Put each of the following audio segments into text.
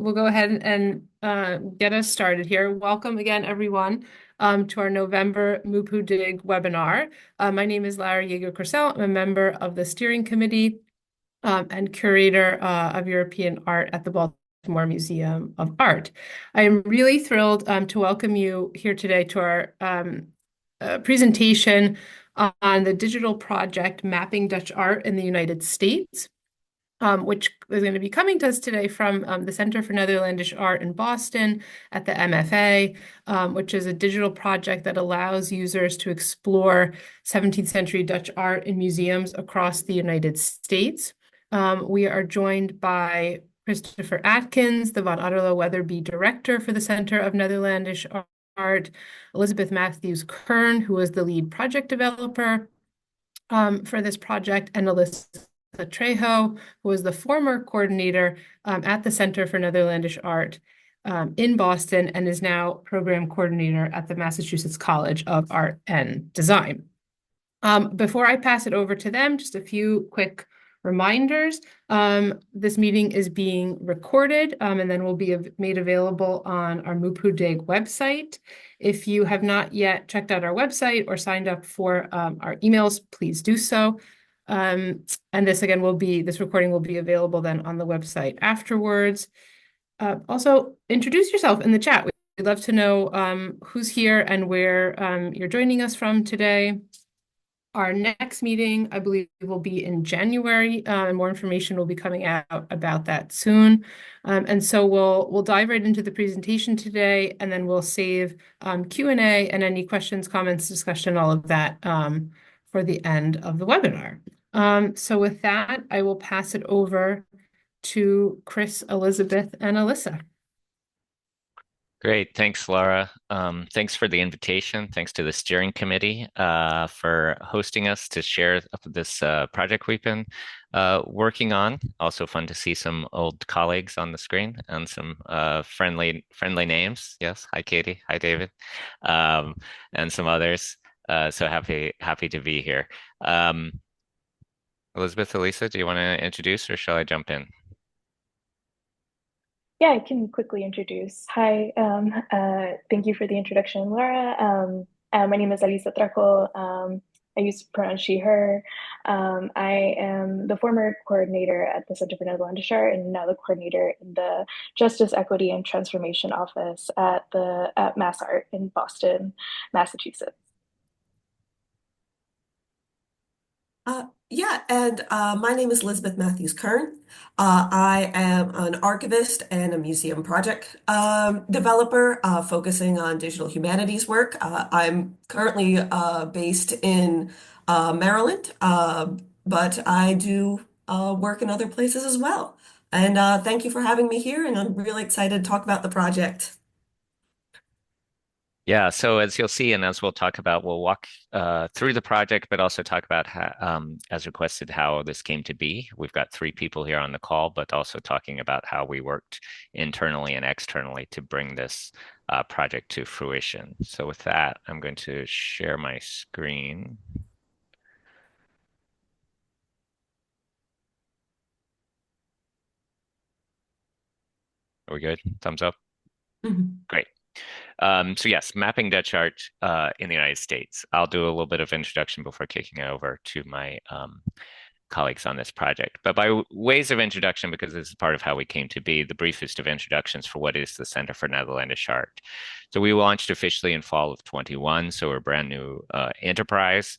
we'll go ahead and get us started here. Welcome again, everyone, to our November Mupu Dig webinar. My name is Lara Yeager-Corsell. I'm a member of the steering committee and curator of European art at the Baltimore Museum of Art. I am really thrilled to welcome you here today to our presentation on the digital project Mapping Dutch Art in the United States. Which is going to be coming to us today from the Center for Netherlandish Art in Boston at the MFA, which is a digital project that allows users to explore 17th century Dutch art in museums across the United States. We are joined by Christopher Atkins, the von Otterloo-Weatherbie Director for the Center of Netherlandish Art, Elizabeth Mathews-Kern, who was the lead project developer for this project, and Alyssa Trejo, who was the former coordinator at the Center for Netherlandish Art in Boston and is now program coordinator at the Massachusetts College of Art and Design. Before I pass it over to them, just a few quick reminders. This meeting is being recorded and then will be made available on our Mupu Dig website. If you have not yet checked out our website or signed up for our emails, please do so. And this recording will be available then on the website afterwards. Also, introduce yourself in the chat. We'd love to know who's here and where you're joining us from today. Our next meeting, I believe, will be in January, and more information will be coming out about that soon. And so we'll dive right into the presentation today, and then we'll save Q&A and any questions, comments, discussion, all of that for the end of the webinar. So with that, I will pass it over to Chris, Elizabeth, and Alyssa. Great. Thanks, Laura. Thanks for the invitation. Thanks to the steering committee for hosting us to share this project we've been working on. Also fun to see some old colleagues on the screen and some friendly names. Yes. Hi, Katie. Hi, David. And some others. So happy to be here. Elizabeth, Elisa, do you want to introduce or shall I jump in? Yeah, I can quickly introduce. Hi, thank you for the introduction, Laura. My name is Elisa Traco. I use to pronounce she, her. I am the former coordinator at the Center for Netherlandish Art and now the coordinator in the Justice, Equity, and Transformation Office at Mass Art in Boston, Massachusetts. My name is Elizabeth Mathews-Kern. I am an archivist and a museum project developer focusing on digital humanities work. I'm currently based in Maryland, but I do work in other places as well. And thank you for having me here, and I'm really excited to talk about the project. Yeah, so as you'll see, and as we'll talk about, we'll walk through the project, but also talk about how, as requested, how this came to be. We've got 3 people here on the call, but also talking about how we worked internally and externally to bring this project to fruition. So with that, I'm going to share my screen. Are we good? Thumbs up? Great. So yes, mapping Dutch art in the United States. I'll do a little bit of introduction before kicking it over to my colleagues on this project. But by ways of introduction, because this is part of how we came to be, the briefest of introductions for what is the Center for Netherlandish Art. So we launched officially in fall of 21, so we're a brand new enterprise.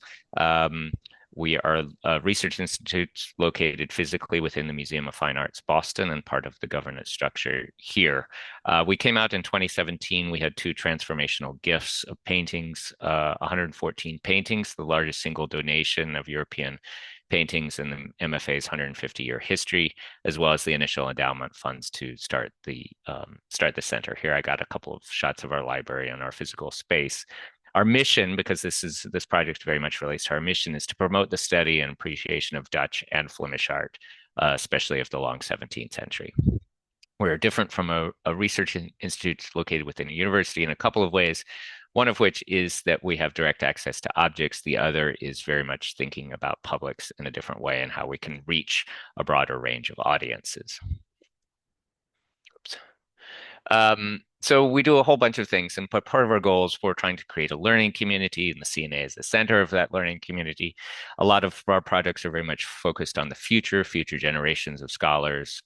We are a research institute located physically within the Museum of Fine Arts, Boston, and part of the governance structure here. We came out in 2017. We had 2 transformational gifts of paintings, 114 paintings, the largest single donation of European paintings in the MFA's 150-year history, as well as the initial endowment funds to start the center. Here I got a couple of shots of our library and our physical space. Our mission, because this project very much relates to our mission, is to promote the study and appreciation of Dutch and Flemish art, especially of the long 17th century. We're different from a research institute located within a university in a couple of ways, one of which is that we have direct access to objects. The other is very much thinking about publics in a different way and how we can reach a broader range of audiences. Oops. So we do a whole bunch of things, and part of our goals, we're trying to create a learning community, and the CNA is the center of that learning community. A lot of our projects are very much focused on the future generations of scholars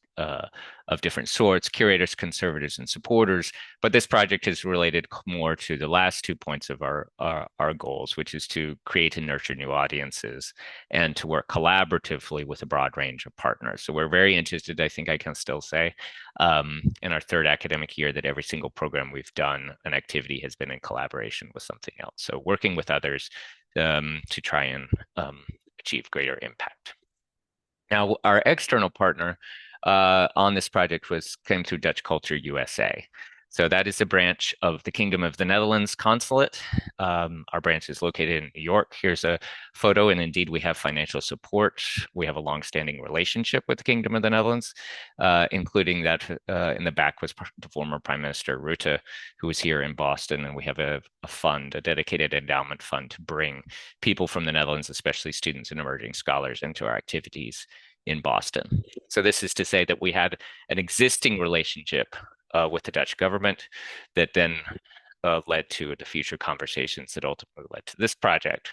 of different sorts, curators, conservators, and supporters. But this project is related more to the last 2 points of our goals, which is to create and nurture new audiences and to work collaboratively with a broad range of partners. So we're very interested, I think I can still say, in our third academic year, that every single program we've done, an activity has been in collaboration with something else. So working with others to try and achieve greater impact. Now, our external partner on this project came through Dutch Culture USA. So that is a branch of the Kingdom of the Netherlands Consulate. Our branch is located in New York. Here's a photo, and indeed we have financial support. We have a longstanding relationship with the Kingdom of the Netherlands, including that in the back was the former Prime Minister Rutte, who was here in Boston, and we have a fund, a dedicated endowment fund to bring people from the Netherlands, especially students and emerging scholars, into our activities in Boston. So this is to say that we had an existing relationship with the Dutch government that then led to the future conversations that ultimately led to this project.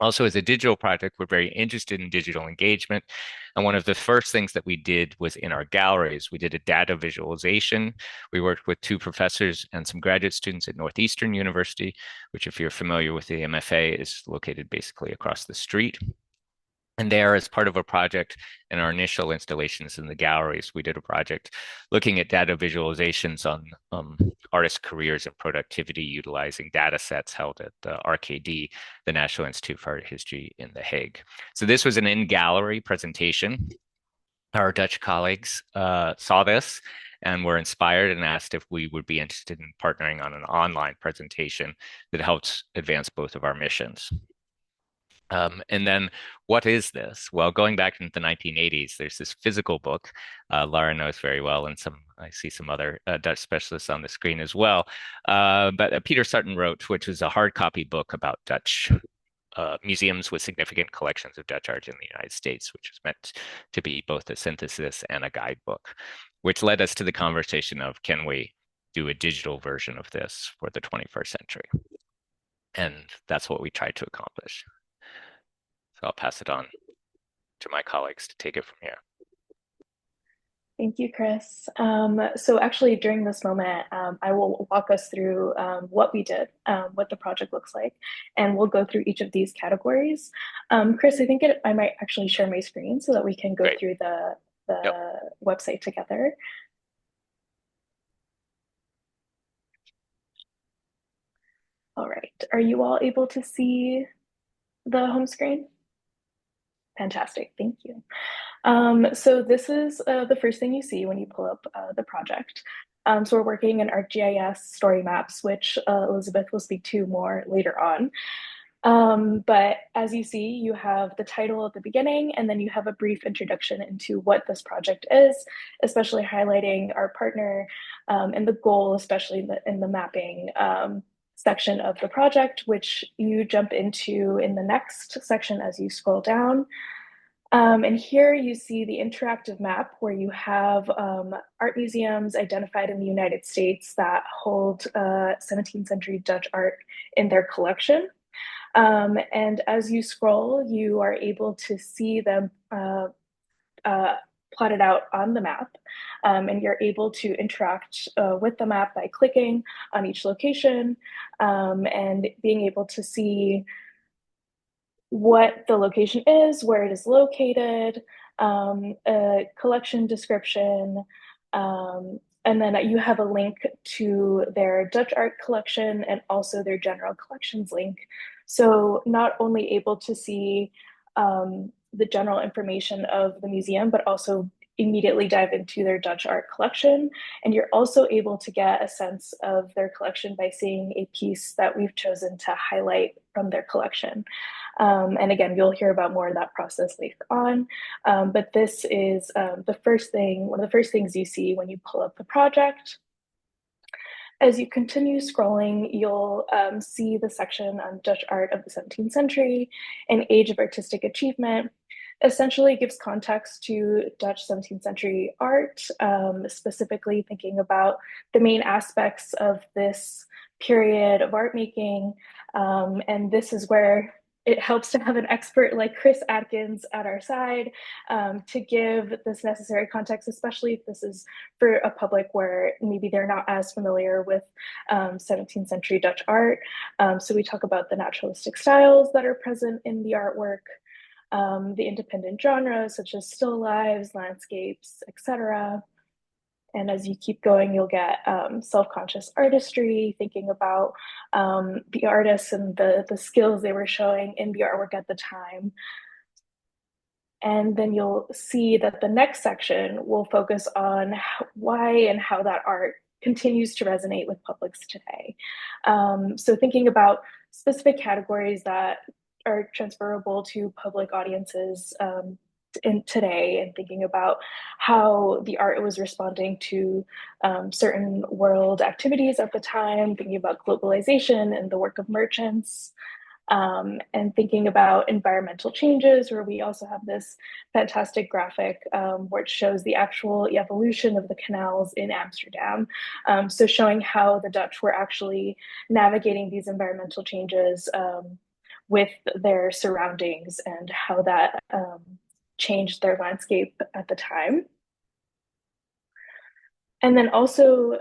Also, as a digital project, we're very interested in digital engagement. And one of the first things that we did was in our galleries, we did a data visualization. We worked with 2 professors and some graduate students at Northwestern University, which, if you're familiar with the MFA, is located basically across the street. And there, as part of a project in our initial installations in the galleries, we did a project looking at data visualizations on artist careers and productivity utilizing data sets held at the RKD, the National Institute for Art History in The Hague. So this was an in-gallery presentation. Our Dutch colleagues saw this and were inspired and asked if we would be interested in partnering on an online presentation that helps advance both of our missions. And then what is this? Well, going back into the 1980s, there's this physical book Laura knows very well, and I see some other Dutch specialists on the screen as well. But Peter Sutton wrote, which was a hard copy book about Dutch museums with significant collections of Dutch art in the United States, which was meant to be both a synthesis and a guidebook, which led us to the conversation of, can we do a digital version of this for the 21st century? And that's what we tried to accomplish. So I'll pass it on to my colleagues to take it from here. Thank you, Chris. So actually during this moment, I will walk us through what we did, what the project looks like, and we'll go through each of these categories. Chris, I think I might actually share my screen so that we can go Great. through the website together. All right, are you all able to see the home screen? Fantastic, thank you. So this is the first thing you see when you pull up the project. So we're working in ArcGIS story maps, which Elizabeth will speak to more later on. But as you see, you have the title at the beginning, and then you have a brief introduction into what this project is, especially highlighting our partner and the goal, especially in the mapping section of the project, which you jump into in the next section as you scroll down. And here you see the interactive map where you have art museums identified in the United States that hold 17th century Dutch art in their collection. And as you scroll, you are able to see them plotted out on the map, and you're able to interact with the map by clicking on each location and being able to see what the location is, where it is located, a collection description, and then you have a link to their Dutch art collection and also their general collections link. So not only able to see the general information of the museum, but also immediately dive into their Dutch art collection. And you're also able to get a sense of their collection by seeing a piece that we've chosen to highlight from their collection. And again, you'll hear about more of that process later on. But this is one of the first things you see when you pull up the project. As you continue scrolling, you'll see the section on Dutch art of the 17th century and age of artistic achievement. essentially gives context to Dutch 17th century art, specifically thinking about the main aspects of this period of art making. And this is where it helps to have an expert like Chris Atkins at our side to give this necessary context, especially if this is for a public where maybe they're not as familiar with 17th century Dutch art. So we talk about the naturalistic styles that are present in the artwork, the independent genres such as still lives, landscapes, etc. And as you keep going, you'll get self-conscious artistry, thinking about the artists and the skills they were showing in the artwork at the time. And then you'll see that the next section will focus on why and how that art continues to resonate with publics today. So thinking about specific categories that are transferable to public audiences in today, and thinking about how the art was responding to certain world activities at the time, thinking about globalization and the work of merchants, and thinking about environmental changes, where we also have this fantastic graphic which shows the actual evolution of the canals in Amsterdam. So showing how the Dutch were actually navigating these environmental changes with their surroundings and how that changed their landscape at the time. And then also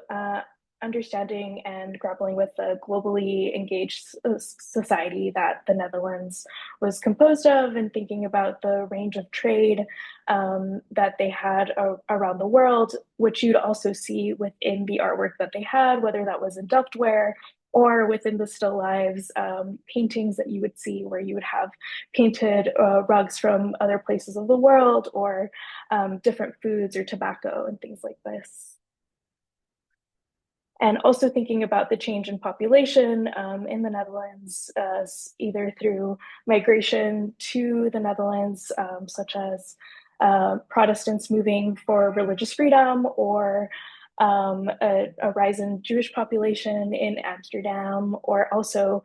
understanding and grappling with the globally engaged society that the Netherlands was composed of, and thinking about the range of trade that they had around the world, which you'd also see within the artwork that they had, whether that was in ductware or within the still lives paintings that you would see, where you would have painted rugs from other places of the world, or different foods or tobacco and things like this. And also thinking about the change in population in the Netherlands, either through migration to the Netherlands, such as Protestants moving for religious freedom, or a rise in Jewish population in Amsterdam, or also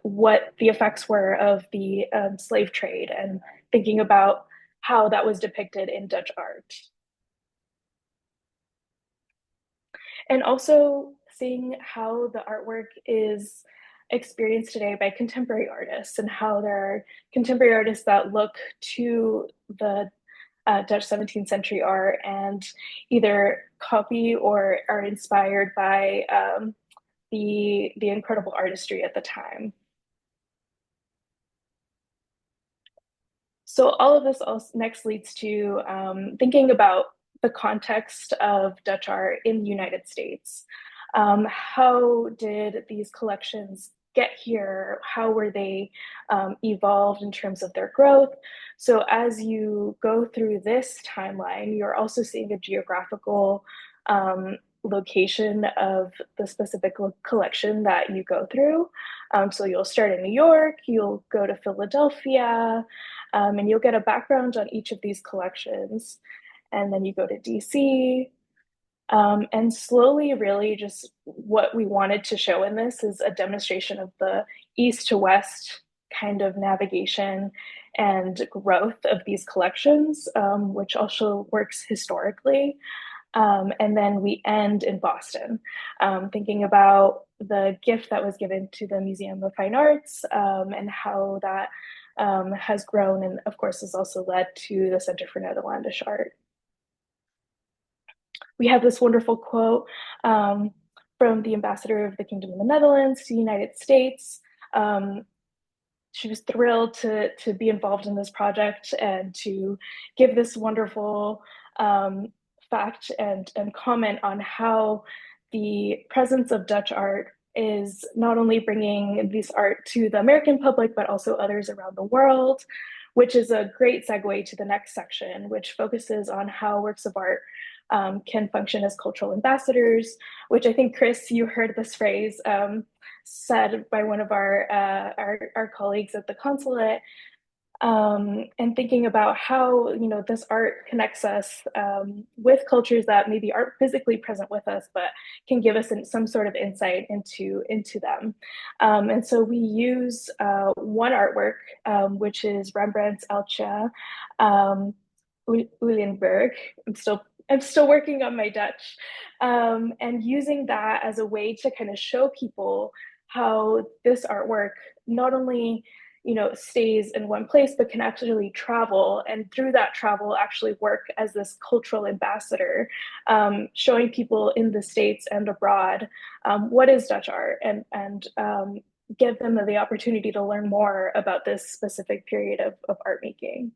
what the effects were of the slave trade, and thinking about how that was depicted in Dutch art. And also seeing how the artwork is experienced today by contemporary artists, and how there are contemporary artists that look to the Dutch 17th century art and either copy or are inspired by the incredible artistry at the time. So all of this also next leads to thinking about the context of Dutch art in the United States. How did these collections get here? How were they evolved in terms of their growth? So as you go through this timeline, you're also seeing a geographical location of the specific collection that you go through. So you'll start in New York, you'll go to Philadelphia, and you'll get a background on each of these collections. And then you go to DC, and slowly, really just what we wanted to show in this is a demonstration of the east to west kind of navigation and growth of these collections, which also works historically. And then we end in Boston, thinking about the gift that was given to the Museum of Fine Arts, and how that has grown, and of course has also led to the Center for Netherlandish Art. We have this wonderful quote from the ambassador of the Kingdom of the Netherlands to the United States. She was thrilled to be involved in this project and to give this wonderful fact and comment on how the presence of Dutch art is not only bringing this art to the American public, but also others around the world, which is a great segue to the next section, which focuses on how works of art can function as cultural ambassadors, which I think, Chris, you heard this phrase said by one of our colleagues at the consulate. and thinking about how, you know, this art connects us with cultures that maybe aren't physically present with us, but can give us some sort of insight into them. And so we use one artwork, which is Rembrandt's Elche, Ulenberg. I'm still working on my Dutch, and using that as a way to kind of show people how this artwork not only, you know, stays in one place, but can actually travel, and through that travel actually work as this cultural ambassador, showing people in the States and abroad what is Dutch art, and give them the opportunity to learn more about this specific period of art making.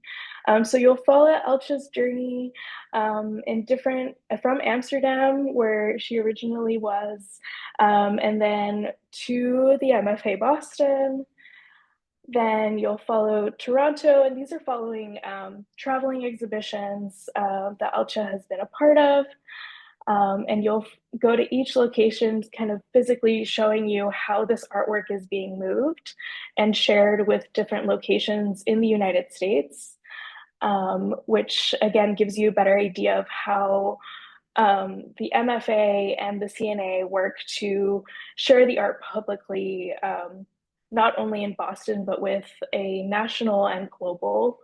So you'll follow Elcha's journey in different, from Amsterdam, where she originally was, and then to the MFA Boston. Then you'll follow Toronto, and these are following traveling exhibitions that Elcha has been a part of. And you'll go to each location, kind of physically showing you how this artwork is being moved and shared with different locations in the United States, which again gives you a better idea of how the MFA and the CNA work to share the art publicly, not only in Boston, but with a national and global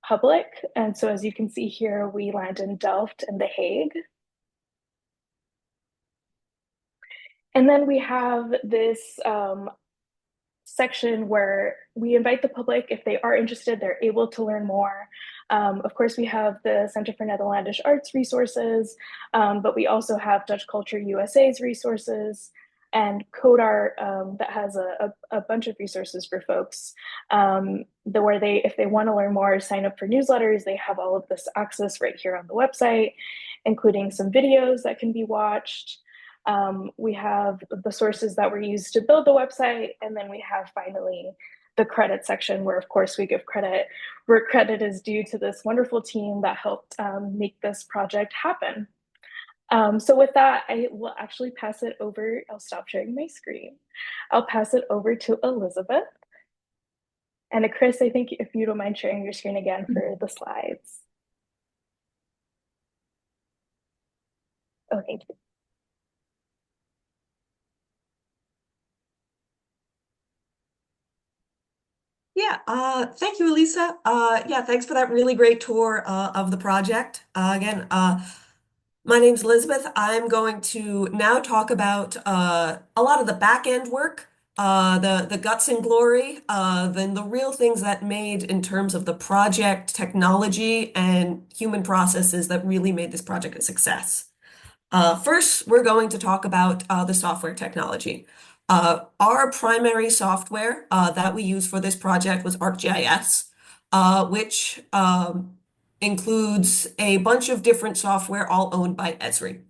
public. And so as you can see here, we land in Delft and The Hague. And then we have this section where we invite the public, if they are interested, they're able to learn more. Of course, we have the Center for Netherlandish Arts resources, but we also have Dutch Culture USA's resources, and Code Art that has a bunch of resources for folks, where they, if they want to learn more, sign up for newsletters. They have all of this access right here on the website, including some videos that can be watched. We have the sources that were used to build the website, and then we have finally the credit section, where of course we give credit where credit is due to this wonderful team that helped make this project happen. So with that, I will actually pass it over. I'll stop sharing my screen. I'll pass it over to Elizabeth. And Chris, I think if you don't mind sharing your screen again for the slides. Oh, thank you. Yeah, thank you, Elisa. Yeah, thanks for that really great tour of the project. Again, my name's Elizabeth. I'm going to now talk about a lot of the back end work, the guts and glory, then the real things that made in terms of the project, technology, and human processes that really made this project a success. First, we're going to talk about the software technology. Our primary software that we use for this project was ArcGIS, which includes a bunch of different software all owned by Esri.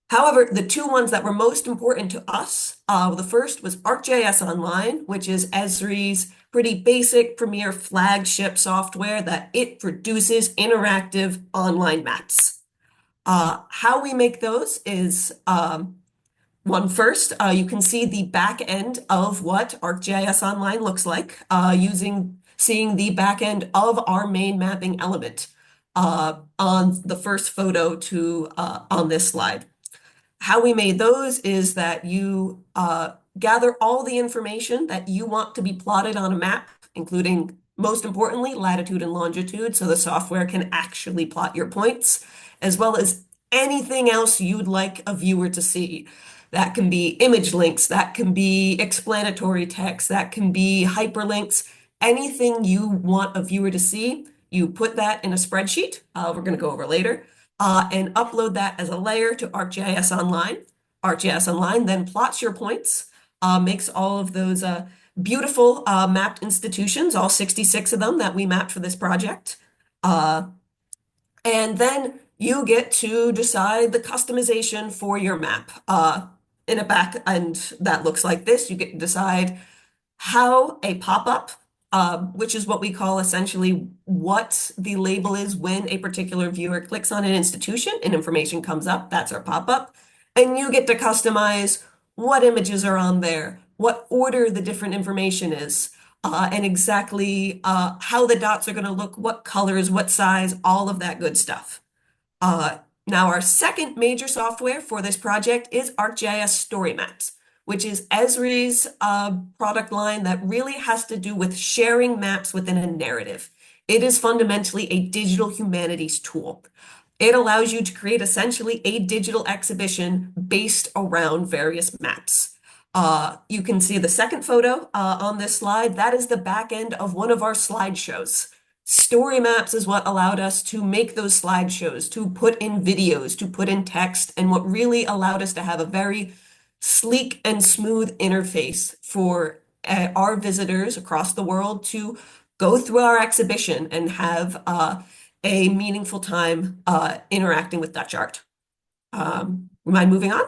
However, the two ones that were most important to us, the first was ArcGIS Online, which is Esri's pretty basic premier flagship software that it produces interactive online maps. How we make those is one first, you can see the back end of what ArcGIS Online looks like seeing the back end of our main mapping element on the first photo on this slide. How we made those is that you gather all the information that you want to be plotted on a map, including, most importantly, latitude and longitude, so the software can actually plot your points, as well as anything else you'd like a viewer to see. That can be image links, that can be explanatory text, that can be hyperlinks, anything you want a viewer to see, you put that in a spreadsheet, we're going to go over later, and upload that as a layer to ArcGIS Online. ArcGIS Online then plots your points, makes all of those beautiful mapped institutions, all 66 of them that we mapped for this project. And then you get to decide the customization for your map. In a back end that looks like this, you get to decide how a pop-up, which is what we call essentially what the label is when a particular viewer clicks on an institution and information comes up, that's our pop-up. And you get to customize what images are on there, what order the different information is, and exactly how the dots are going to look, what colors, what size, all of that good stuff. Now, our second major software for this project is ArcGIS Story Maps, which is Esri's product line that really has to do with sharing maps within a narrative. It is fundamentally a digital humanities tool. It allows you to create essentially a digital exhibition based around various maps. You can see the second photo on this slide. That is the back end of one of our slideshows. Story maps is what allowed us to make those slideshows, to put in videos, to put in text, and what really allowed us to have a very sleek and smooth interface for our visitors across the world to go through our exhibition and have a meaningful time interacting with Dutch art. Mind moving on?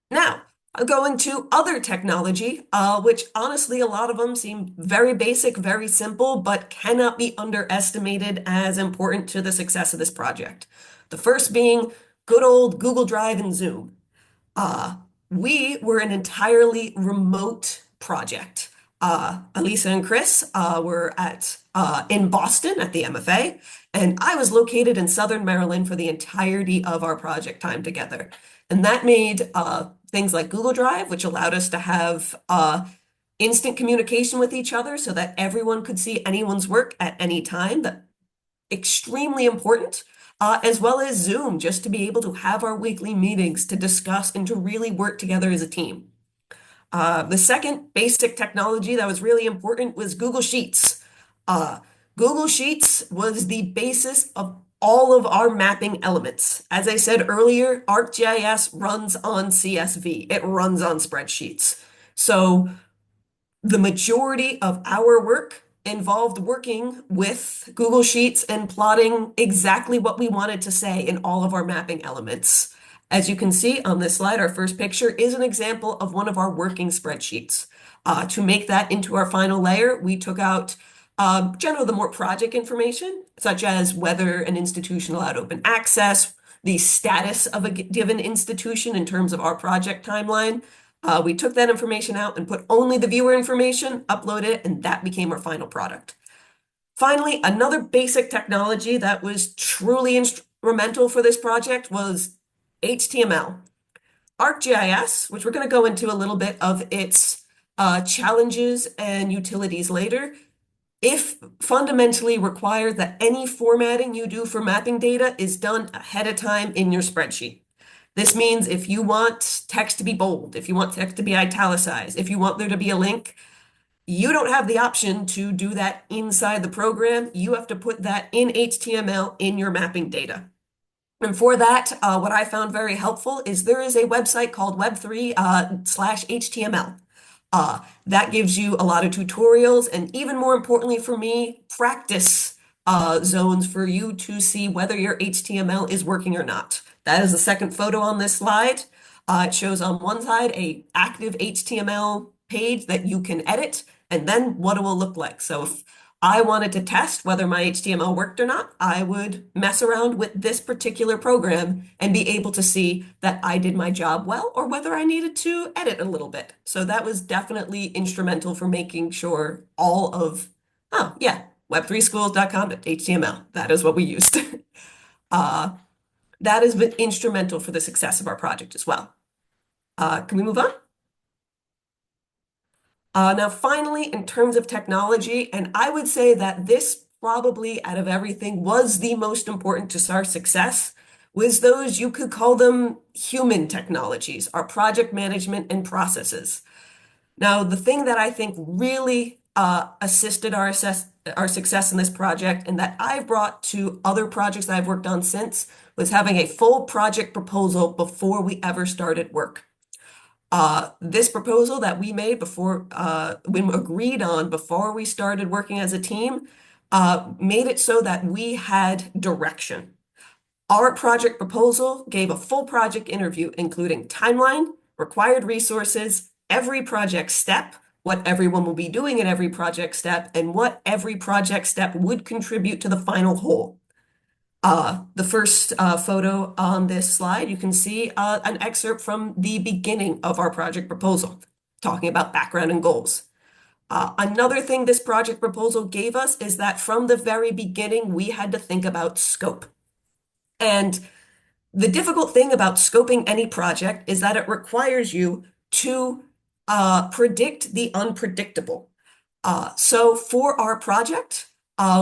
Now, going to other technology, which honestly, a lot of them seem very basic, very simple, but cannot be underestimated as important to the success of this project. The first being good old Google Drive and Zoom. We were an entirely remote project. Elisa and Chris were in Boston at the MFA, and I was located in Southern Maryland for the entirety of our project time together. And that made things like Google Drive, which allowed us to have instant communication with each other so that everyone could see anyone's work at any time. That extremely important. As well as Zoom, just to be able to have our weekly meetings to discuss and to really work together as a team. The second basic technology that was really important was Google Sheets. Google Sheets was the basis of all of our mapping elements. As I said earlier, ArcGIS runs on CSV. It runs on spreadsheets. So the majority of our work involved working with Google Sheets and plotting exactly what we wanted to say in all of our mapping elements. As you can see on this slide, our first picture is an example of one of our working spreadsheets. To make that into our final layer, we took out generally the more project information, such as whether an institution allowed open access, the status of a given institution in terms of our project timeline. We took that information out and put only the viewer information, uploaded it, and that became our final product. Finally, another basic technology that was truly instrumental for this project was HTML. ArcGIS, which we're going to go into a little bit of its challenges and utilities later, if fundamentally required that any formatting you do for mapping data is done ahead of time in your spreadsheet. This means if you want text to be bold, if you want text to be italicized, if you want there to be a link, you don't have the option to do that inside the program. You have to put that in HTML in your mapping data. And for that, what I found very helpful is there is a website called web3/HTML. That gives you a lot of tutorials and even more importantly for me, practice zones for you to see whether your HTML is working or not. That is the second photo on this slide. It shows on one side a active HTML page that you can edit and then what it will look like. So if I wanted to test whether my HTML worked or not, I would mess around with this particular program and be able to see that I did my job well or whether I needed to edit a little bit. So that was definitely instrumental for making sure all of, web3schools.com.html. That is what we used. That has been instrumental for the success of our project as well. Can we move on? Now, finally, in terms of technology, and I would say that this probably out of everything was the most important to our success, was those, you could call them human technologies, our project management and processes. Now, the thing that I think really assisted our success in this project and that I've brought to other projects that I've worked on since was having a full project proposal before we ever started work. This proposal that we made before, we agreed on before we started working as a team, made it so that we had direction. Our project proposal gave a full project interview, including timeline, required resources, every project step, what everyone will be doing in every project step, and what every project step would contribute to the final whole. The first photo on this slide, you can see an excerpt from the beginning of our project proposal, talking about background and goals. Another thing this project proposal gave us is that from the very beginning, we had to think about scope. And the difficult thing about scoping any project is that it requires you to predict the unpredictable. So for our project,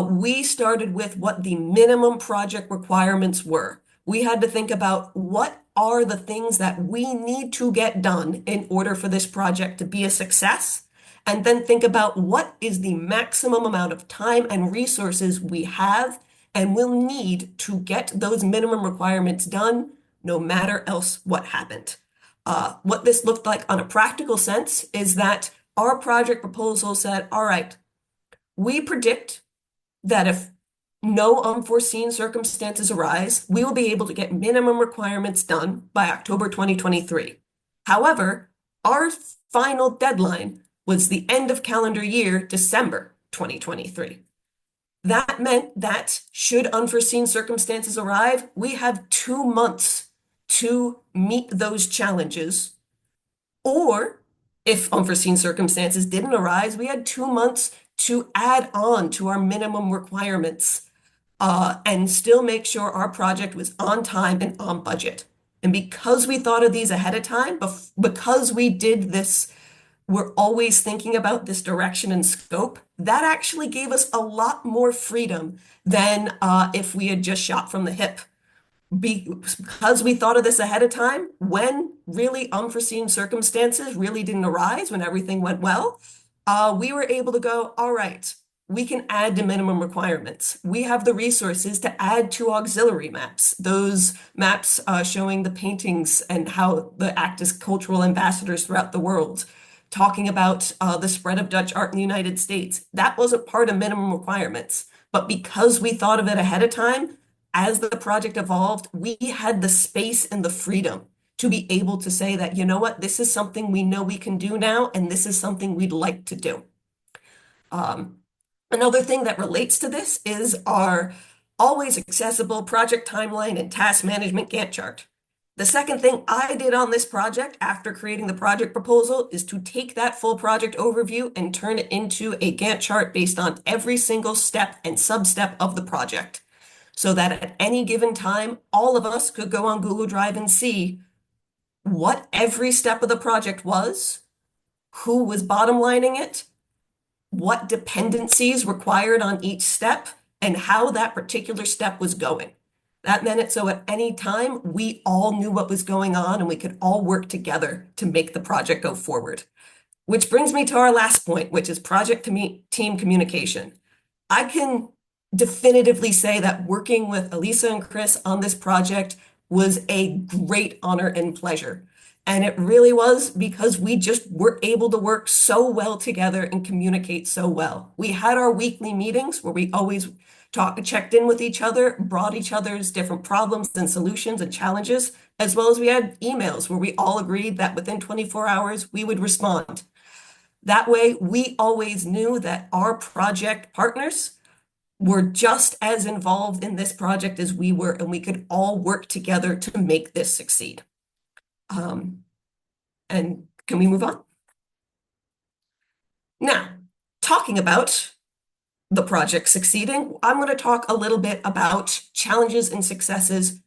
we started with what the minimum project requirements were. We had to think about what are the things that we need to get done in order for this project to be a success, and then think about what is the maximum amount of time and resources we have and will need to get those minimum requirements done, no matter else what happened. What this looked like on a practical sense is that our project proposal said, all right, we predict that if no unforeseen circumstances arise, we will be able to get minimum requirements done by October 2023. However, our final deadline was the end of calendar year, December 2023. That meant that should unforeseen circumstances arrive, we have 2 months to meet those challenges. Or if unforeseen circumstances didn't arise, we had 2 months to add on to our minimum requirements and still make sure our project was on time and on budget. And because we thought of these ahead of time, because we did this, we're always thinking about this direction and scope, that actually gave us a lot more freedom than if we had just shot from the hip. Because we thought of this ahead of time, when really unforeseen circumstances really didn't arise, when everything went well, we were able to go, all right, we can add to minimum requirements. We have the resources to add to auxiliary maps, those maps showing the paintings and how they act as cultural ambassadors throughout the world, talking about the spread of Dutch art in the United States. That wasn't part of minimum requirements, but because we thought of it ahead of time, as the project evolved, we had the space and the freedom to be able to say that, you know what, this is something we know we can do now, and this is something we'd like to do. Another thing that relates to this is our always accessible project timeline and task management Gantt chart. The second thing I did on this project after creating the project proposal is to take that full project overview and turn it into a Gantt chart based on every single step and sub-step of the project, so that at any given time, all of us could go on Google Drive and see what every step of the project was, who was bottom lining it, what dependencies required on each step, and how that particular step was going. That meant it so at any time, we all knew what was going on and we could all work together to make the project go forward. Which brings me to our last point, which is project team communication. I can definitively say that working with Elisa and Chris on this project was a great honor and pleasure. And it really was because we just were able to work so well together and communicate so well. We had our weekly meetings where we always checked in with each other, brought each other's different problems and solutions and challenges, as well as we had emails where we all agreed that within 24 hours we would respond. That way, we always knew that our project partners were just as involved in this project as we were, and we could all work together to make this succeed. And can we move on? Now, talking about the project succeeding, I'm going to talk a little bit about challenges and successes,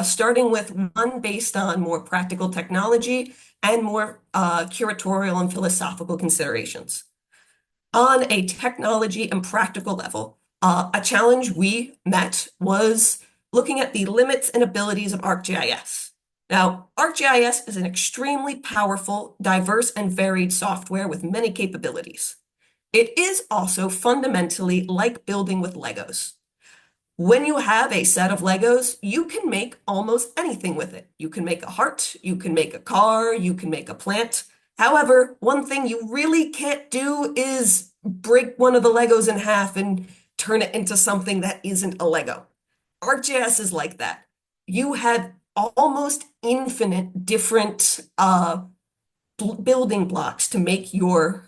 starting with one based on more practical technology and more curatorial and philosophical considerations. On a technology and practical level, a challenge we met was looking at the limits and abilities of ArcGIS. Now, ArcGIS is an extremely powerful, diverse, and varied software with many capabilities. It is also fundamentally like building with Legos. When you have a set of Legos, you can make almost anything with it. You can make a heart, you can make a car, you can make a plant. However, one thing you really can't do is break one of the Legos in half and turn it into something that isn't a Lego. ArcGIS is like that. You have almost infinite different building blocks to make your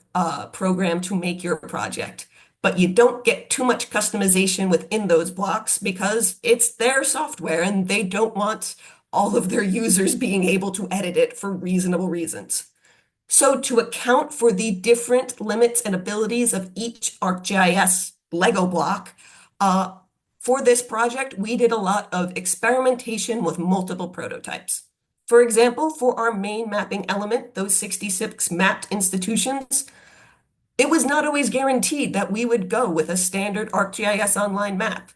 program, to make your project. but you don't get too much customization within those blocks because it's their software and they don't want all of their users being able to edit it for reasonable reasons. So to account for the different limits and abilities of each ArcGIS Lego block, for this project, we did a lot of experimentation with multiple prototypes. For example, for our main mapping element, those 66 mapped institutions, it was not always guaranteed that we would go with a standard ArcGIS Online map.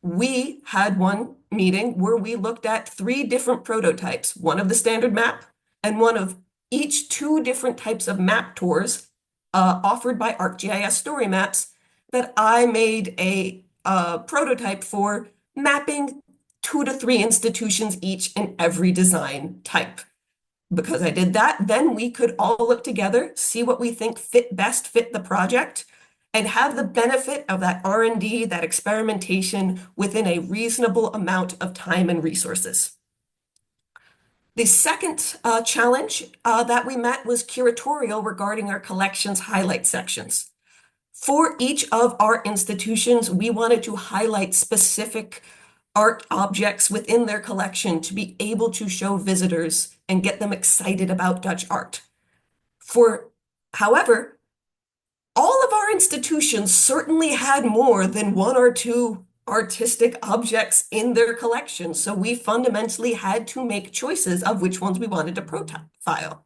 We had one meeting where we looked at 3 different prototypes, one of the standard map and one of each 2 different types of map tours offered by ArcGIS Story Maps that I made a prototype for mapping 2 to 3 institutions each in every design type. Because I did that, then we could all look together, see what we think fit the project, and have the benefit of that R&D, that experimentation within a reasonable amount of time and resources. The second challenge that we met was curatorial regarding our collections highlight sections. For each of our institutions, we wanted to highlight specific art objects within their collection to be able to show visitors and get them excited about Dutch art. However, all of our institutions certainly had more than 1 or 2 artistic objects in their collection, so we fundamentally had to make choices of which ones we wanted to profile.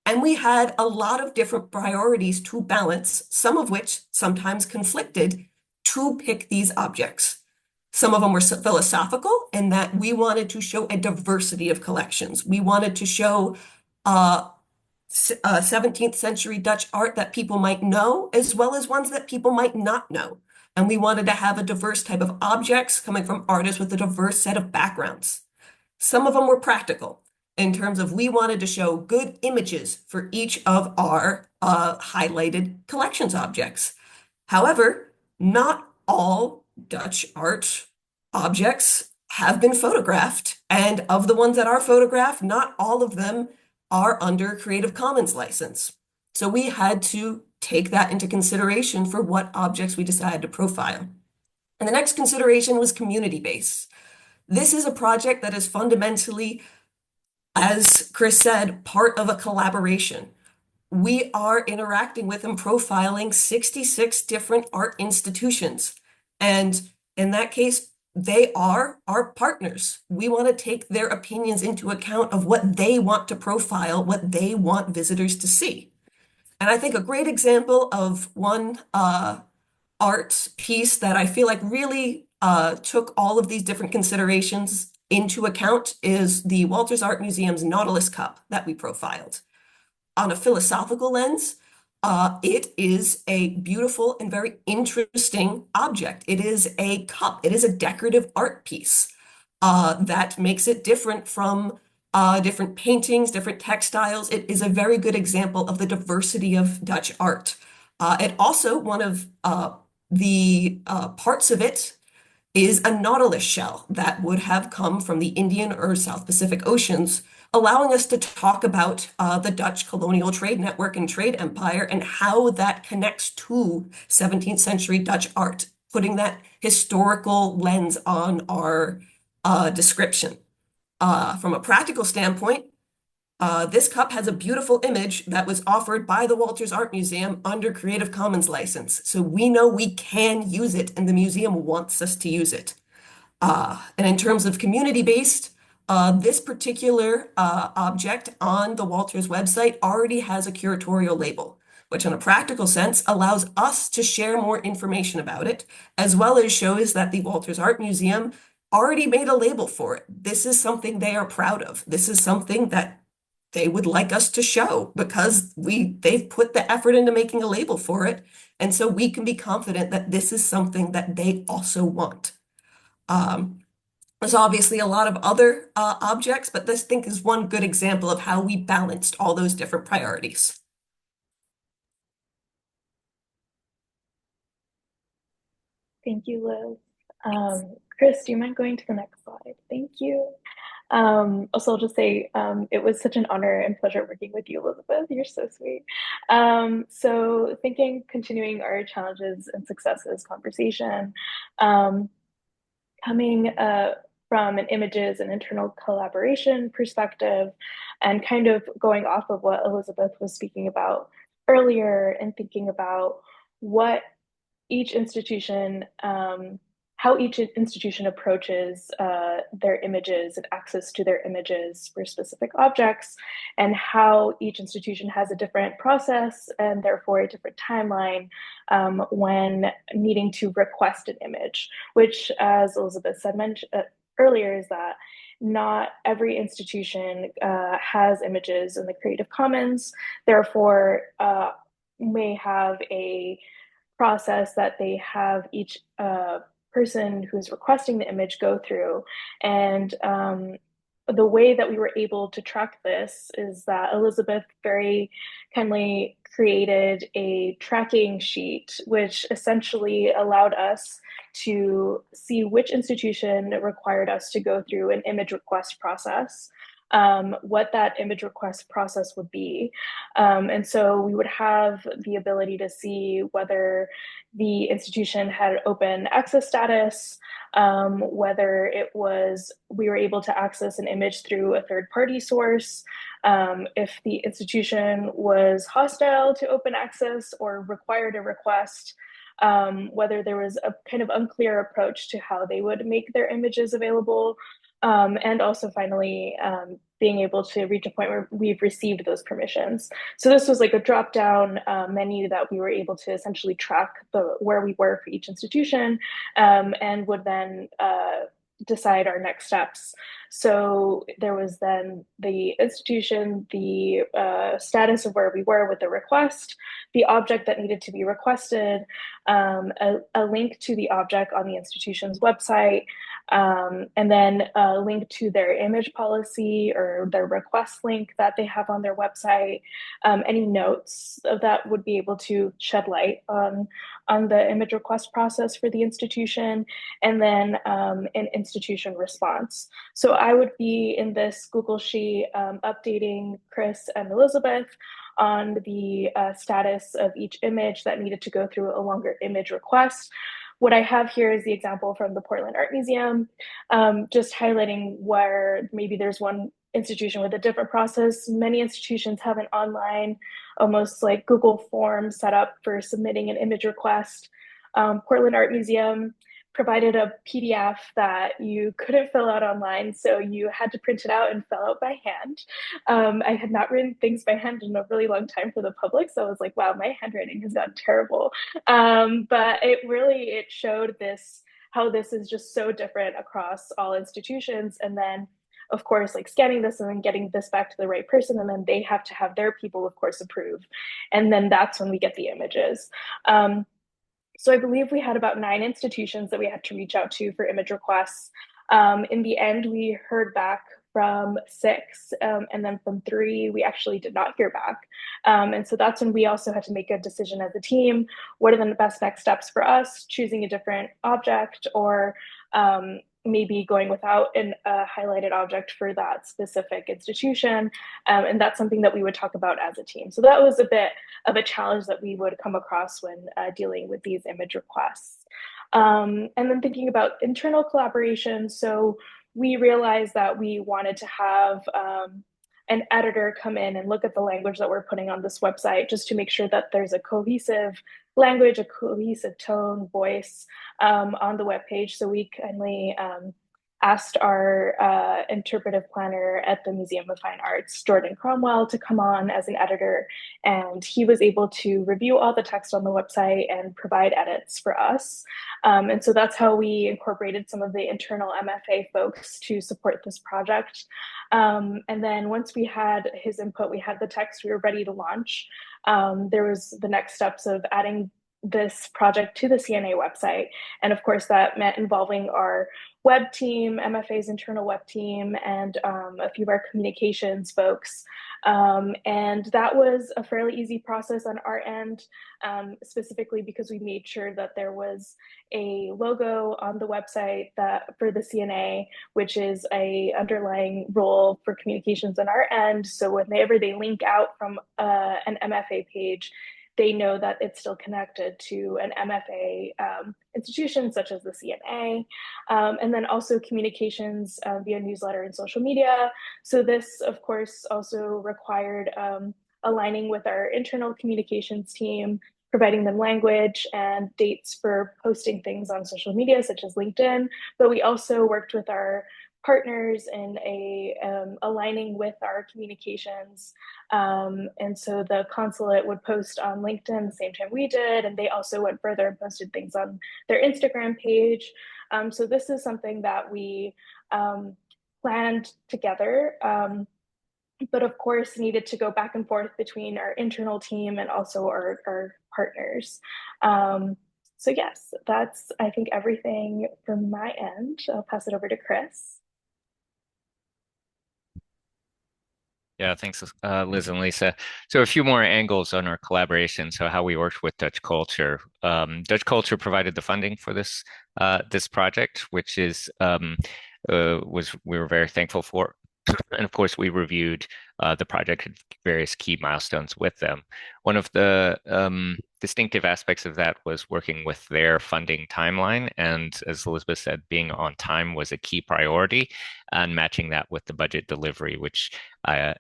And we had a lot of different priorities to balance, some of which sometimes conflicted, to pick these objects. Some of them were philosophical in that we wanted to show a diversity of collections. We wanted to show 17th century Dutch art that people might know, as well as ones that people might not know. And we wanted to have a diverse type of objects coming from artists with a diverse set of backgrounds. Some of them were practical in terms of we wanted to show good images for each of our highlighted collections objects. However, not all Dutch art objects have been photographed, and of the ones that are photographed, not all of them are under Creative Commons license. So we had to take that into consideration for what objects we decided to profile. And the next consideration was community-based. This is a project that is fundamentally, as Chris said, part of a collaboration. We are interacting with and profiling 66 different art institutions. And in that case, they are our partners. We want to take their opinions into account of what they want to profile, what they want visitors to see. And I think a great example of one art piece that I feel like really took all of these different considerations into account is the Walters Art Museum's Nautilus Cup that we profiled. On a philosophical lens, it is a beautiful and very interesting object. It is a cup. It is a decorative art piece that makes it different from different paintings, different textiles. It is a very good example of the diversity of Dutch art. It also, one of the parts of it is a nautilus shell that would have come from the Indian or South Pacific Oceans, allowing us to talk about the Dutch colonial trade network and trade empire and how that connects to 17th century Dutch art, putting that historical lens on our description. From a practical standpoint, this cup has a beautiful image that was offered by the Walters Art Museum under Creative Commons license. So we know we can use it and the museum wants us to use it. And in terms of community-based, this particular object on the Walters website already has a curatorial label, which in a practical sense allows us to share more information about it, as well as shows that the Walters Art Museum already made a label for it. This is something they are proud of. This is something that they would like us to show because they've put the effort into making a label for it. And so we can be confident that this is something that they also want. There's obviously a lot of other objects, but this I think is one good example of how we balanced all those different priorities. Thank you, Liz. Chris, do you mind going to the next slide? Thank you. Also, I'll just say it was such an honor and pleasure working with you, Elizabeth. You're so sweet. So continuing our challenges and successes conversation, um, coming from an images and internal collaboration perspective, and kind of going off of what Elizabeth was speaking about earlier and thinking about what each institution, how each institution approaches their images and access to their images for specific objects, and how each institution has a different process and therefore a different timeline when needing to request an image, which, as Elizabeth said earlier, is that not every institution has images in the Creative Commons, therefore may have a process that they have each person who's requesting the image go through. And the way that we were able to track this is that Elizabeth very kindly created a tracking sheet, which essentially allowed us to see which institution required us to go through an image request process, what that image request process would be. And so we would have the ability to see whether the institution had open access status, whether we were able to access an image through a third-party source, if the institution was hostile to open access or required a request, whether there was a kind of unclear approach to how they would make their images available, and also finally being able to reach a point where we've received those permissions. So this was like a drop-down menu that we were able to essentially track where we were for each institution, and would then decide our next steps. So there was then the institution, the status of where we were with the request, the object that needed to be requested, a link to the object on the institution's website, and then a link to their image policy or their request link that they have on their website, any notes that would be able to shed light on the image request process for the institution, and then an institution response. So I would be in this Google Sheet updating Chris and Elizabeth on the status of each image that needed to go through a longer image request. What I have here is the example from the Portland Art Museum, just highlighting where maybe there's one institution with a different process. Many institutions have an online, almost like Google form set up for submitting an image request. Portland Art Museum provided a PDF that you couldn't fill out online, so you had to print it out and fill out by hand. I had not written things by hand in a really long time for the public, so I was like, wow, my handwriting has gotten terrible. But it showed how this is just so different across all institutions. And then, of course, like scanning this and then getting this back to the right person, and then they have to have their people, of course, approve. And then that's when we get the images. So I believe we had about 9 institutions that we had to reach out to for image requests. In the end, we heard back from 6, and then from 3, we actually did not hear back. And so that's when we also had to make a decision as a team. What are the best next steps for us? Choosing a different object, or maybe going without a highlighted object for that specific institution. And that's something that we would talk about as a team. So that was a bit of a challenge that we would come across when dealing with these image requests. And then thinking about internal collaboration. So we realized that we wanted to have an editor come in and look at the language that we're putting on this website, just to make sure that there's a cohesive language, a cohesive tone, voice on the webpage. So we kindly asked our interpretive planner at the Museum of Fine Arts, Jordan Cromwell, to come on as an editor. And he was able to review all the text on the website and provide edits for us. And so that's how we incorporated some of the internal MFA folks to support this project. And then once we had his input, we had the text, we were ready to launch. There was the next steps of adding this project to the CNA website. And of course, that meant involving our web team, MFA's internal web team, and a few of our communications folks. And that was a fairly easy process on our end, specifically because we made sure that there was a logo on the website that for the CNA, which is a underlying role for communications on our end. So whenever they link out from an MFA page, they know that it's still connected to an MFA institution such as the CNA, and then also communications via newsletter and social media. So this, of course, also required aligning with our internal communications team, providing them language and dates for posting things on social media, such as LinkedIn. But we also worked with our partners in aligning with our communications. And so the consulate would post on LinkedIn the same time we did, and they also went further and posted things on their Instagram page. So this is something that we planned together, but of course needed to go back and forth between our internal team and also our partners. So yes, that's, I think, everything from my end. I'll pass it over to Chris. Yeah, thanks, Liz and Lisa. So a few more angles on our collaboration. So how we worked with Dutch Culture. Dutch Culture provided the funding for this project, which is we were very thankful for. And of course, we reviewed the project and various key milestones with them. One of the distinctive aspects of that was working with their funding timeline. And as Elizabeth said, being on time was a key priority, and matching that with the budget delivery, which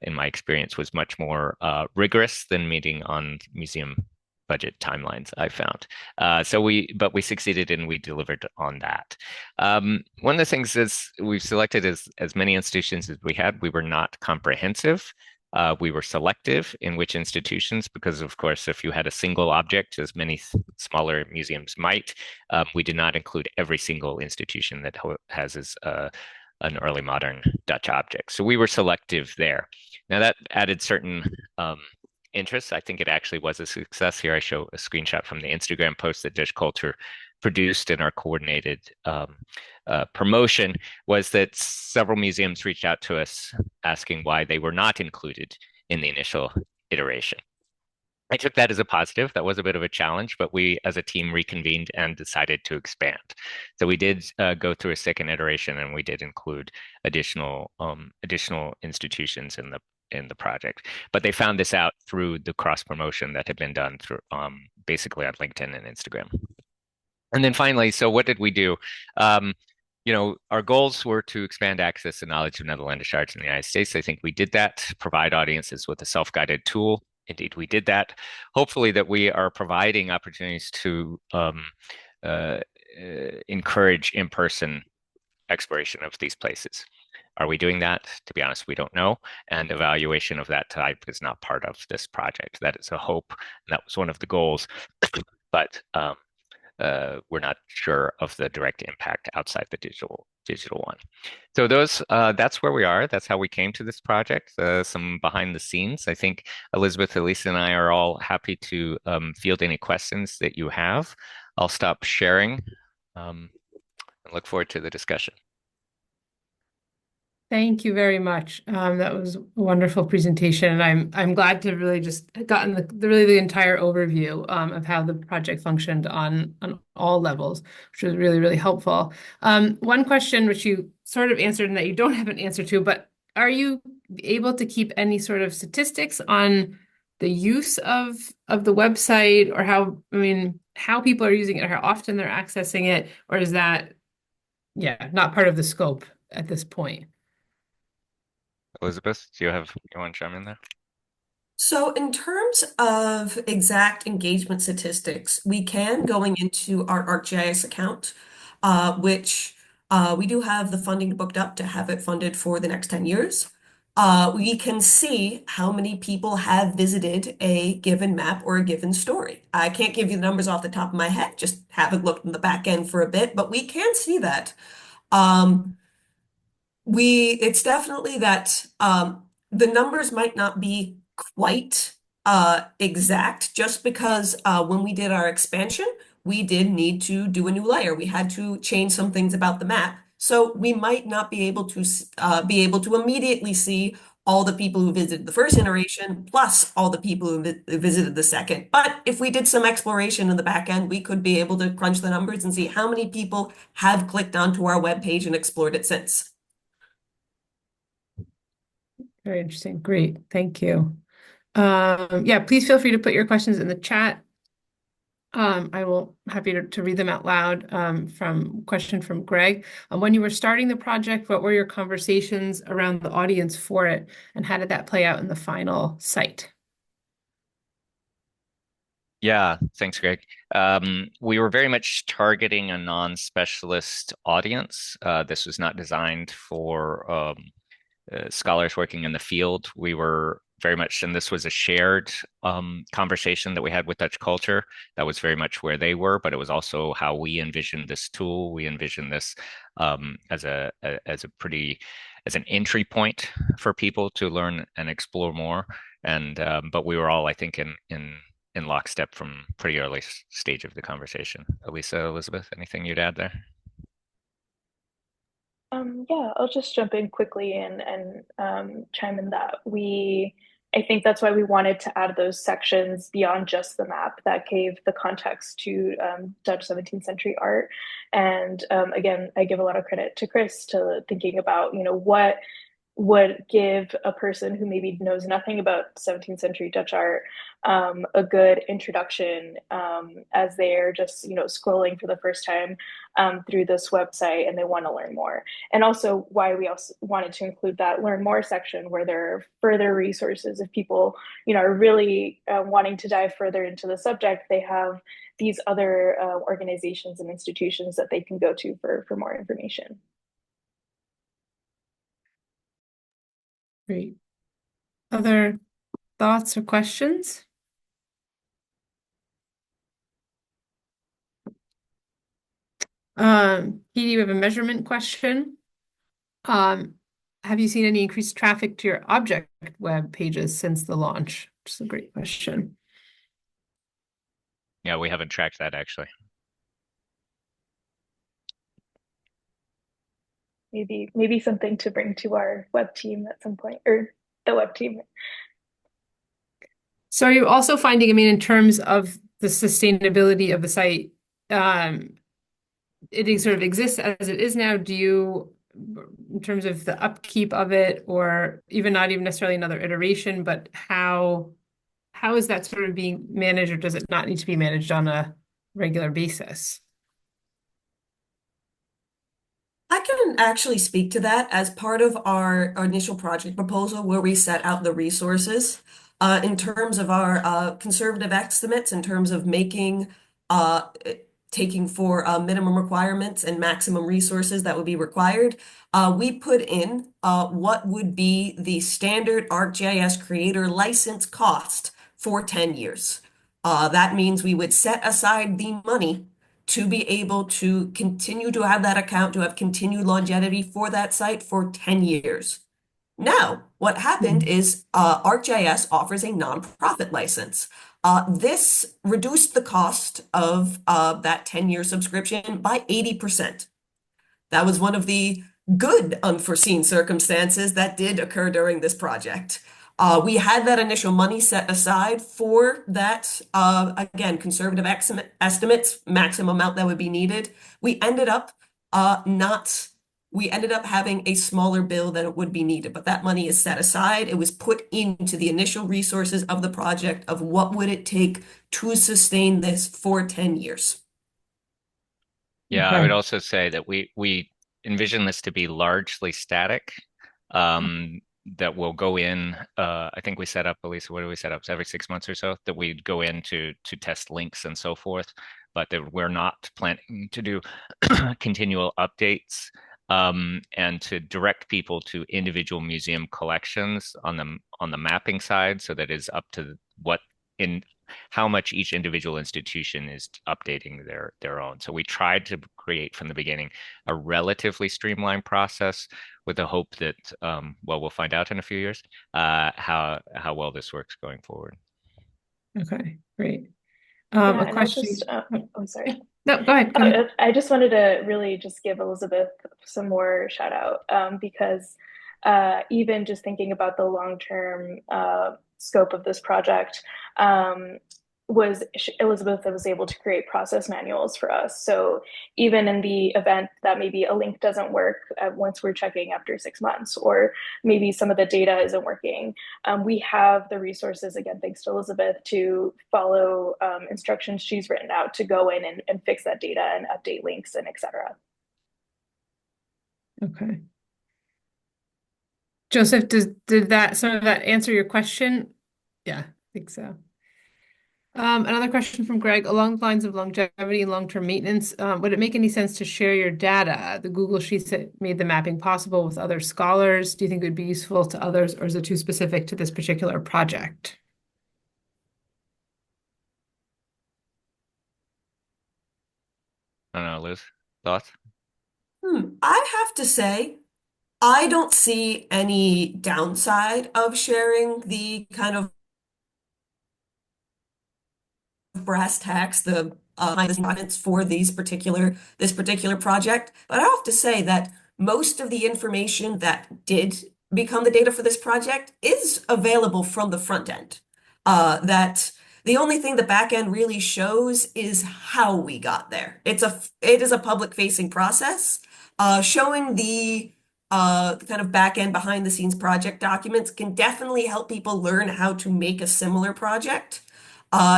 in my experience was much more rigorous than meeting on museum budget timelines, I found. But we succeeded and we delivered on that. One of the things is we've selected as many institutions as we had. We were not comprehensive. We were selective in which institutions, because of course, if you had a single object, as many smaller museums might, we did not include every single institution that has an early modern Dutch object. So we were selective there. Now that added certain interests. I think it actually was a success. Here I show a screenshot from the Instagram post that Dutch Culture produced in our coordinated promotion, was that several museums reached out to us asking why they were not included in the initial iteration. I took that as a positive. That was a bit of a challenge, but we as a team reconvened and decided to expand. So we did go through a second iteration, and we did include additional institutions in the project. But they found this out through the cross promotion that had been done through basically on LinkedIn and Instagram. And then finally, so what did we do? Our goals were to expand access and knowledge of Netherlandish arts in the United States. I think we did that, provide audiences with a self-guided tool. Indeed, we did that. Hopefully that we are providing opportunities to encourage in-person exploration of these places. Are we doing that? To be honest, we don't know. And evaluation of that type is not part of this project. That is a hope. And that was one of the goals. But we're not sure of the direct impact outside the digital one. So that's where we are. That's how we came to this project. Some behind the scenes. I think Elizabeth, Elisa, and I are all happy to field any questions that you have. I'll stop sharing and look forward to the discussion. Thank you very much. That was a wonderful presentation, and I'm glad to really just gotten the entire overview of how the project functioned on all levels, which was really, really helpful. One question which you sort of answered and that you don't have an answer to, but are you able to keep any sort of statistics on the use of the website, or how people are using it, or how often they're accessing it, or is that not part of the scope at this point? Elizabeth, do you want to chime in there? So in terms of exact engagement statistics, we can going into our ArcGIS account, which we do have the funding booked up to have it funded for the next 10 years. We can see how many people have visited a given map or a given story. I can't give you the numbers off the top of my head, just haven't looked in the back end for a bit, but we can see that. It's definitely that the numbers might not be quite exact, just because when we did our expansion, we did need to do a new layer. We had to change some things about the map. So we might not be able to be able to immediately see all the people who visited the first iteration plus all the people who visited the second. But if we did some exploration in the back end, we could be able to crunch the numbers and see how many people have clicked onto our webpage and explored it since. Very interesting. Great. Thank you. Yeah, please feel free to put your questions in the chat. I will happy to read them out loud. From question from Greg. When you were starting the project, what were your conversations around the audience for it, and how did that play out in the final site? Yeah, thanks, Greg. We were very much targeting a non-specialist audience. This was not designed for scholars working in the field. We were very much, and this was a shared conversation that we had with Dutch culture. That was very much where they were, but it was also how we envisioned this tool. We envisioned this as an entry point for people to learn and explore more. And but we were all, I think, in lockstep from pretty early stage of the conversation. Elisa, Elizabeth, anything you'd add there? Yeah, I'll just jump in quickly and chime in that I think that's why we wanted to add those sections beyond just the map that gave the context to Dutch 17th century art. And again, I give a lot of credit to Chris to thinking about, what would give a person who maybe knows nothing about 17th century Dutch art a good introduction as they're just scrolling for the first time through this website and they want to learn more. And also why we also wanted to include that learn more section where there are further resources. If people are really wanting to dive further into the subject, they have these other organizations and institutions that they can go to for more information. Great. Other thoughts or questions? Katie, we have a measurement question. Have you seen any increased traffic to your object web pages since the launch? Which is a great question. Yeah, we haven't tracked that actually. Maybe something to bring to our web team at some point, or the web team. So are you also finding, in terms of the sustainability of the site, it sort of exists as it is now? Do you, in terms of the upkeep of it, or not even necessarily another iteration, but how is that sort of being managed, or does it not need to be managed on a regular basis? I can actually speak to that as part of our initial project proposal where we set out the resources in terms of our conservative estimates, in terms of taking for minimum requirements and maximum resources that would be required. We put in what would be the standard ArcGIS creator license cost for 10 years. That means we would set aside the money to be able to continue to have that account, to have continued longevity for that site for 10 years. Now, what happened is ArcGIS offers a nonprofit license. This reduced the cost of that 10-year subscription by 80%. That was one of the good unforeseen circumstances that did occur during this project. We had that initial money set aside for that, again, conservative estimates, maximum amount that would be needed. We ended up having a smaller bill than would be needed, but that money is set aside. It was put into the initial resources of the project of what would it take to sustain this for 10 years. Yeah, I would also say that we envision this to be largely static. That will go in. I think we set up, Elisa, what do we set up? Every 6 months or so that we'd go in to test links and so forth, but that we're not planning to do continual updates and to direct people to individual museum collections on the mapping side, so that is up to how much each individual institution is updating their own. So we tried to create from the beginning a relatively streamlined process with the hope that, we'll find out in a few years how well this works going forward. Okay, great. Yeah, A and I'll just, question. oh, sorry. No, go ahead. Go ahead. I just wanted to really just give Elizabeth some more shout out because even just thinking about the long-term scope of this project, was Elizabeth was able to create process manuals for us. So even in the event that maybe a link doesn't work once we're checking after 6 months, or maybe some of the data isn't working, we have the resources, again, thanks to Elizabeth, to follow instructions she's written out to go in and fix that data and update links and etc. Okay. Joseph, did that some of that answer your question? Yeah, I think so. Another question from Greg, along the lines of longevity and long-term maintenance, would it make any sense to share your data? The Google Sheets that made the mapping possible with other scholars. Do you think it would be useful to others, or is it too specific to this particular project? I don't know, Liz, thoughts? I have to say, I don't see any downside of sharing the kind of brass tacks, the behind for this particular project. But I have to say that most of the information that did become the data for this project is available from the front end. That the only thing the back end really shows is how we got there. It is a public facing process. Showing the kind of back end behind the scenes project documents can definitely help people learn how to make a similar project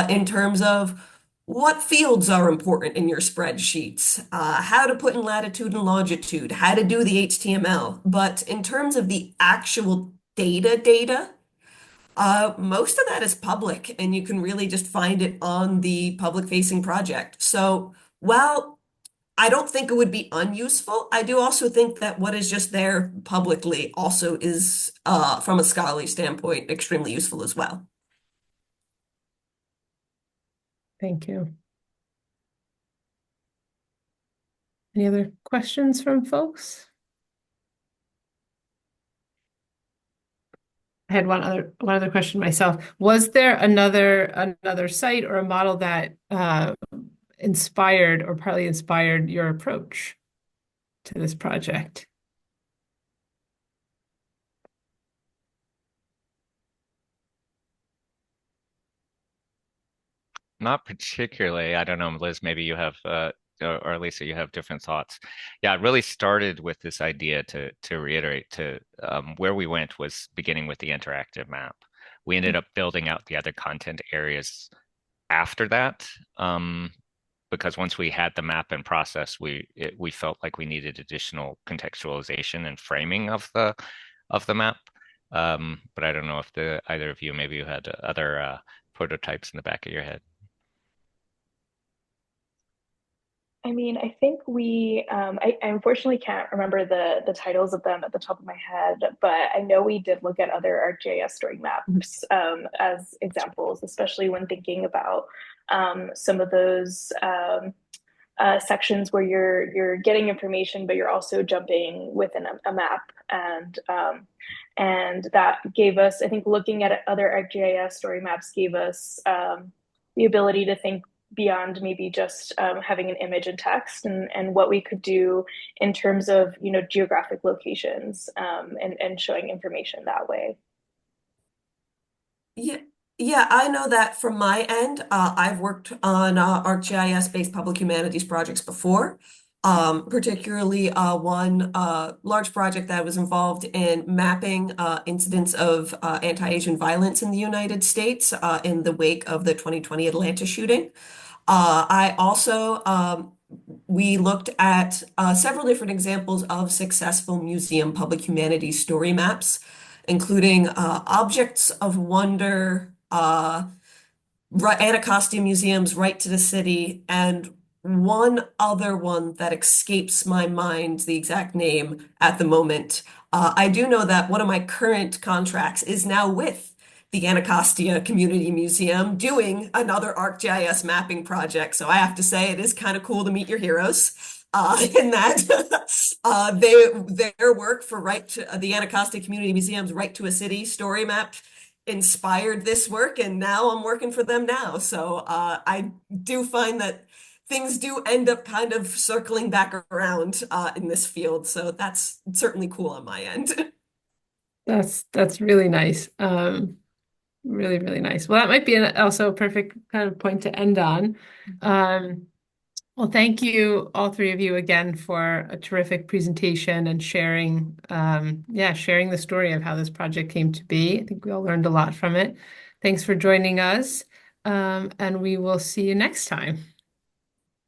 in terms of what fields are important in your spreadsheets, how to put in latitude and longitude, how to do the HTML. But in terms of the actual data, most of that is public, and you can really just find it on the public-facing project. So, while I don't think it would be unuseful, I do also think that what is just there publicly also is, from a scholarly standpoint, extremely useful as well. Thank you. Any other questions from folks? I had one other question myself. Was there another site or a model that inspired or partly inspired your approach to this project? Not particularly. I don't know, Liz, maybe you have, or Lisa, you have different thoughts. Yeah, it really started with this idea to reiterate to where we went was beginning with the interactive map. We ended up building out the other content areas after that, because once we had the map in process, we felt like we needed additional contextualization and framing of the map. But I don't know if either of you, maybe you had other prototypes in the back of your head. I mean, I think I unfortunately can't remember the titles of them at the top of my head, but I know we did look at other ArcGIS story maps as examples, especially when thinking about some of those sections where you're getting information, but you're also jumping within a map, and that gave us, I think, looking at other ArcGIS story maps gave us the ability to think beyond maybe just having an image and text, and what we could do in terms of geographic locations and showing information that way. Yeah, I know that from my end. I've worked on ArcGIS-based public humanities projects before, particularly one large project that was involved in mapping incidents of anti-Asian violence in the United States in the wake of the 2020 Atlanta shooting. I also, we looked at several different examples of successful museum public humanities story maps, including objects of wonder, Anacostia museums, right to the city, and one other one that escapes my mind, the exact name at the moment. I do know that one of my current contracts is now with the Anacostia Community Museum doing another ArcGIS mapping project. So I have to say it is kind of cool to meet your heroes. In that their work for the Anacostia Community Museum's Right to a City story map inspired this work, and now I'm working for them now. So I do find that things do end up kind of circling back around in this field. So that's certainly cool on my end. That's really nice. Really, really nice. Well, that might be also a perfect kind of point to end on. Well, thank you, all three of you again for a terrific presentation and sharing, sharing the story of how this project came to be. I think we all learned a lot from it. Thanks for joining us, and we will see you next time.